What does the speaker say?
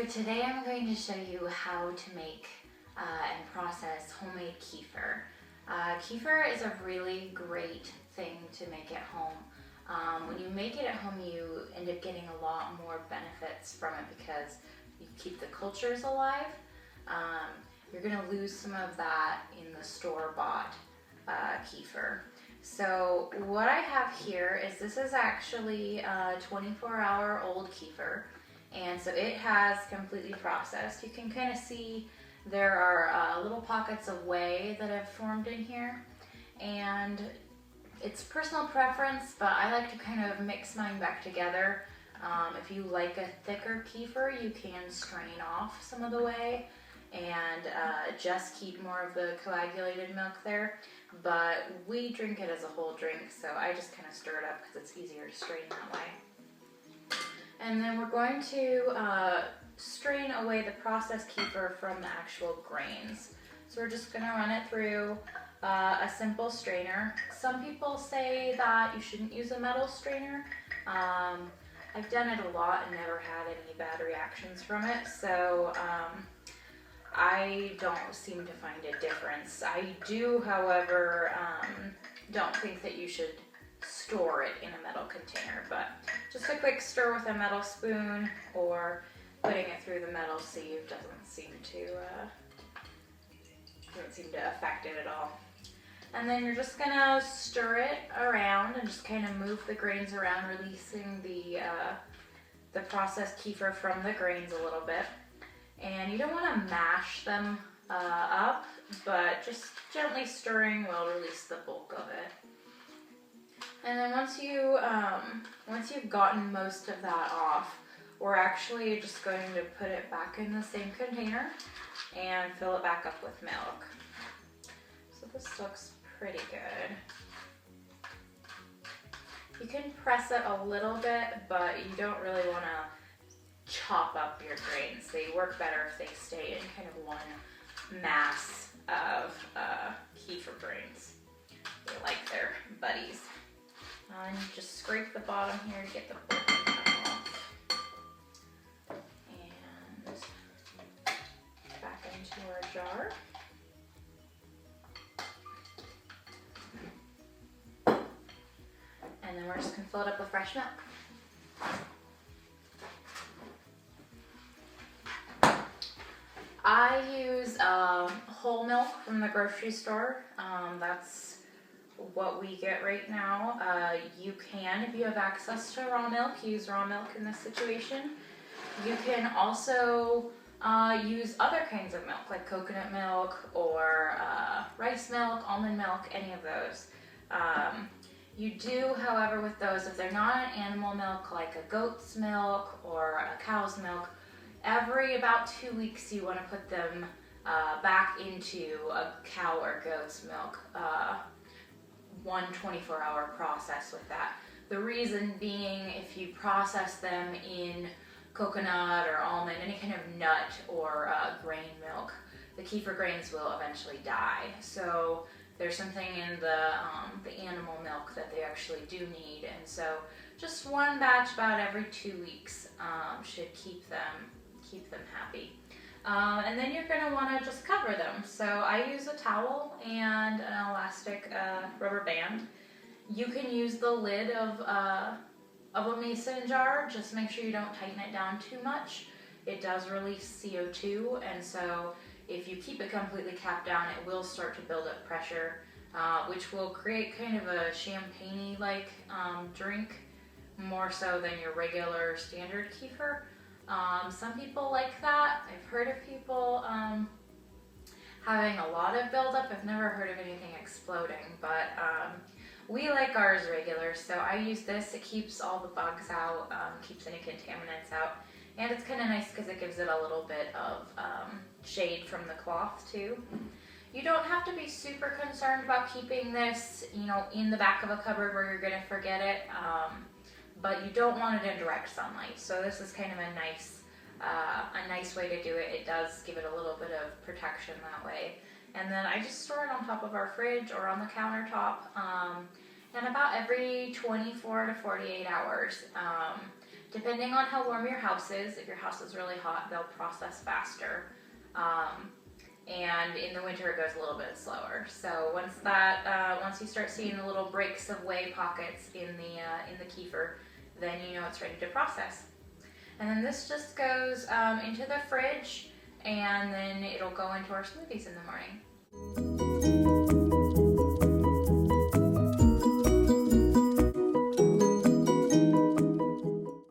today I'm going to show you how to make and process homemade kefir. Kefir is a really great thing to make at home. When you make it at home, you end up getting a lot more benefits from it because you keep the cultures alive. You're going to lose some of that in the store-bought kefir. So what I have here is this is actually a 24-hour-old kefir, and so it has completely processed. You can kind of see there are little pockets of whey that have formed in here, and it's personal preference, but I like to kind of mix mine back together. If you like a thicker kefir, you can strain off some of the whey and just keep more of the coagulated milk there. But we drink it as a whole drink, so I just kind of stir it up because it's easier to strain that way. And then we're going to strain away the processed kefir from the actual grains. So we're just going to run it through a simple strainer. Some people say that you shouldn't use a metal strainer. I've done it a lot and never had any bad reactions from it, so I don't seem to find a difference. I do, however, don't think that you should store it in a metal container, but just a quick stir with a metal spoon or putting it through the metal sieve doesn't seem to affect it at all. And then you're just gonna stir it around and just kind of move the grains around, releasing the processed kefir from the grains a little bit. And you don't want to mash them up, but just gently stirring will release the bulk of it. And then once you've gotten most of that off, we're actually just going to put it back in the same container and fill it back up with milk. So this looks pretty good. You can press it a little bit, but you don't really want to chop up your grains. They work better if they stay in kind of one mass of kefir grains. They like their buddies. And you just scrape the bottom here to get the bulk off. And back into our jar. And then we're just going to fill it up with fresh milk. I use whole milk from the grocery store. That's what we get right now. You can, if you have access to raw milk, use raw milk in this situation. You can also use other kinds of milk, like coconut milk or rice milk, almond milk, any of those. You do, however, with those, if they're not an animal milk, like a goat's milk or a cow's milk, every about 2 weeks you want to put them back into a cow or goat's milk, one 24-hour process with that. The reason being, if you process them in coconut or almond, any kind of nut or grain milk, the kefir grains will eventually die. So there's something in the animal milk that they actually do need, and so just one batch about every 2 weeks should keep them happy. And then you're going to want to just cover them. So I use a towel and an elastic rubber band. You can use the lid of a mason jar. Just make sure you don't tighten it down too much. It does release CO2, and so if you keep it completely capped down, it will start to build up pressure, which will create kind of a champagne-y like drink, more so than your regular standard kefir. Some people like that. I've heard of people having a lot of buildup. I've never heard of anything exploding, but we like ours regular, so I use this. It keeps all the bugs out, keeps any contaminants out, and it's kind of nice because it gives it a little bit of shade from the cloth too. You don't have to be super concerned about keeping this, in the back of a cupboard where you're going to forget it. But you don't want it in direct sunlight. So this is kind of a nice way to do it. It does give it a little bit of protection that way. And then I just store it on top of our fridge or on the countertop. And about every 24 to 48 hours, Depending on how warm your house is, if your house is really hot, they'll process faster. And in the winter, it goes a little bit slower. So once you start seeing the little breaks of whey pockets in the kefir, then you know it's ready to process. And then this just goes into the fridge, and then it'll go into our smoothies in the morning.